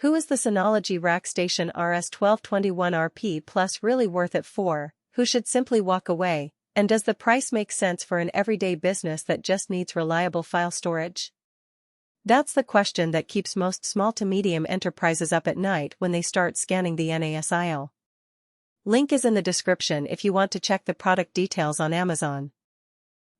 Who is the Synology RackStation RS1221RP Plus really worth it for? Who should simply walk away? And does the price make sense for an everyday business that just needs reliable file storage? That's the question that keeps most small to medium enterprises up at night when they start scanning the NAS aisle. Link is in the description if you want to check the product details on Amazon.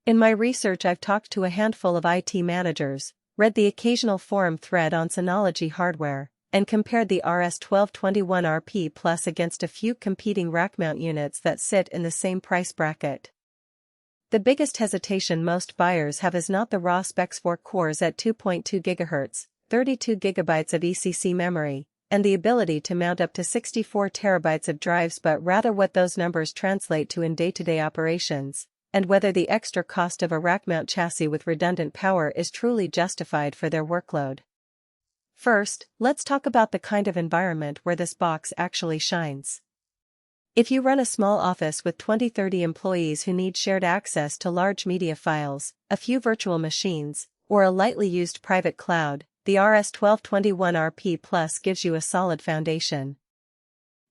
In my research, I've talked to a handful of IT managers, read the occasional forum thread on Synology hardware, and compared the RS1221RP Plus against a few competing rack mount units that sit in the same price bracket. The biggest hesitation most buyers have is not the raw specs: 4 cores at 2.2 GHz, 32 GB of ECC memory, and the ability to mount up to 64 TB of drives, but rather what those numbers translate to in day-to-day operations, and whether the extra cost of a rack mount chassis with redundant power is truly justified for their workload. First, let's talk about the kind of environment where this box actually shines. If you run a small office with 20-30 employees who need shared access to large media files, a few virtual machines, or a lightly used private cloud, the RS1221RP Plus gives you a solid foundation.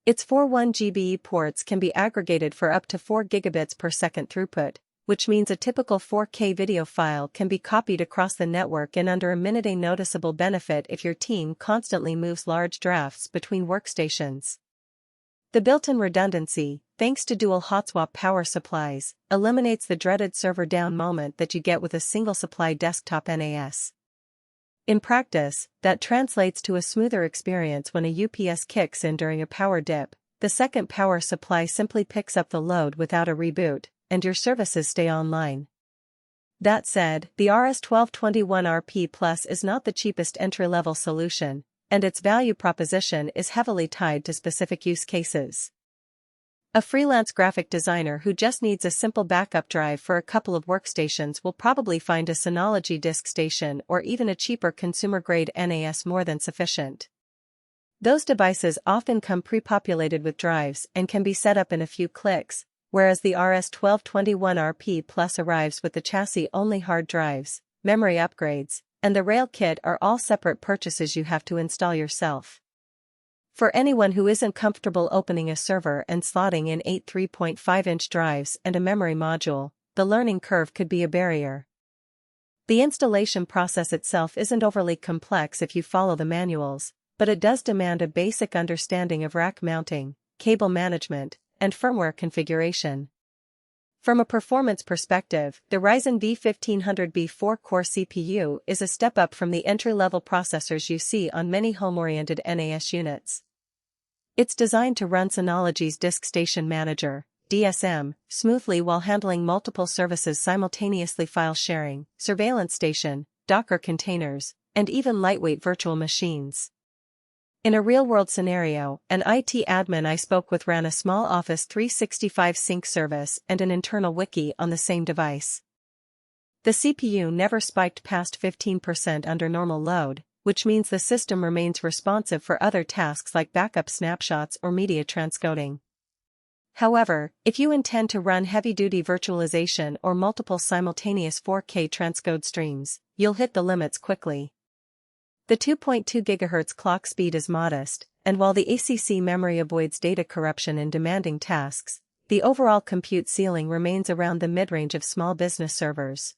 Its 4 1GB ports can be aggregated for up to 4 gigabits per second throughput, which means a typical 4K video file can be copied across the network in under a minute, a noticeable benefit if your team constantly moves large drafts between workstations. The built-in redundancy, thanks to dual hot swap power supplies, eliminates the dreaded server down moment that you get with a single supply desktop NAS. In practice, that translates to a smoother experience when a UPS kicks in during a power dip. The second power supply simply picks up the load without a reboot, and your services stay online. That said, the RS1221RP Plus is not the cheapest entry-level solution, and its value proposition is heavily tied to specific use cases. A freelance graphic designer who just needs a simple backup drive for a couple of workstations will probably find a Synology disk station or even a cheaper consumer-grade NAS more than sufficient. Those devices often come pre-populated with drives and can be set up in a few clicks, whereas the RS1221RP Plus arrives with the chassis-only hard drives, memory upgrades, and the rail kit are all separate purchases you have to install yourself. For anyone who isn't comfortable opening a server and slotting in 8 3.5-inch drives and a memory module, the learning curve could be a barrier. The installation process itself isn't overly complex if you follow the manuals, but it does demand a basic understanding of rack mounting, cable management, and firmware configuration. From a performance perspective, the Ryzen V1500B 4-core CPU is a step up from the entry-level processors you see on many home-oriented NAS units. It's designed to run Synology's Disk Station Manager, DSM, smoothly while handling multiple services simultaneously: file sharing, surveillance station, Docker containers, and even lightweight virtual machines. In a real-world scenario, an IT admin I spoke with ran a small Office 365 sync service and an internal wiki on the same device. The CPU never spiked past 15% under normal load, which means the system remains responsive for other tasks like backup snapshots or media transcoding. However, if you intend to run heavy-duty virtualization or multiple simultaneous 4K transcode streams, you'll hit the limits quickly. The 2.2 GHz clock speed is modest, and while the ECC memory avoids data corruption in demanding tasks, the overall compute ceiling remains around the mid-range of small business servers.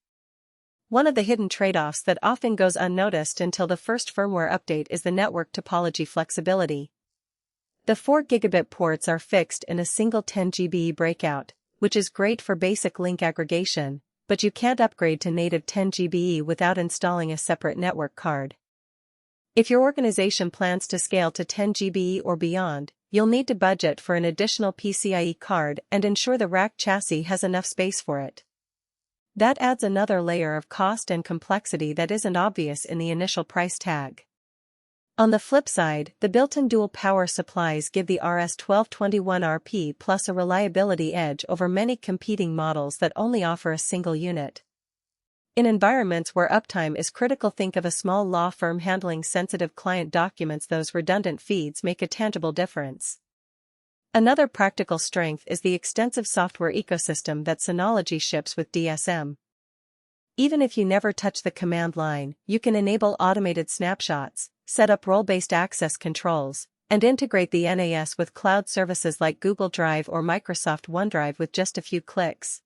One of the hidden trade-offs that often goes unnoticed until the first firmware update is the network topology flexibility. The 4 gigabit ports are fixed in a single 10 GBE breakout, which is great for basic link aggregation, but you can't upgrade to native 10 GBE without installing a separate network card. If your organization plans to scale to 10 GBE or beyond, you'll need to budget for an additional PCIe card and ensure the rack chassis has enough space for it. That adds another layer of cost and complexity that isn't obvious in the initial price tag. On the flip side, the built-in dual power supplies give the RS1221RP Plus a reliability edge over many competing models that only offer a single unit. In environments where uptime is critical, think of a small law firm handling sensitive client documents. Those redundant feeds make a tangible difference. Another practical strength is the extensive software ecosystem that Synology ships with DSM. Even if you never touch the command line, you can enable automated snapshots, set up role-based access controls, and integrate the NAS with cloud services like Google Drive or Microsoft OneDrive with just a few clicks.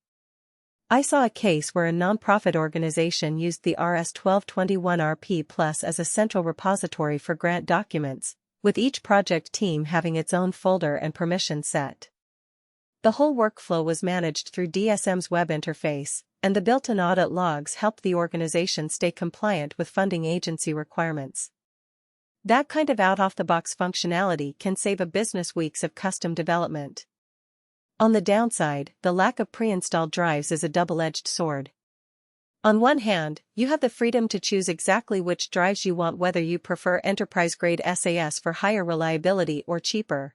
I saw a case where a nonprofit organization used the RS1221RP Plus as a central repository for grant documents, with each project team having its own folder and permission set. The whole workflow was managed through DSM's web interface, and the built-in audit logs helped the organization stay compliant with funding agency requirements. That kind of out-of-the-box functionality can save a business weeks of custom development. On the downside, the lack of pre-installed drives is a double-edged sword. On one hand, you have the freedom to choose exactly which drives you want, whether you prefer enterprise-grade SAS for higher reliability or cheaper,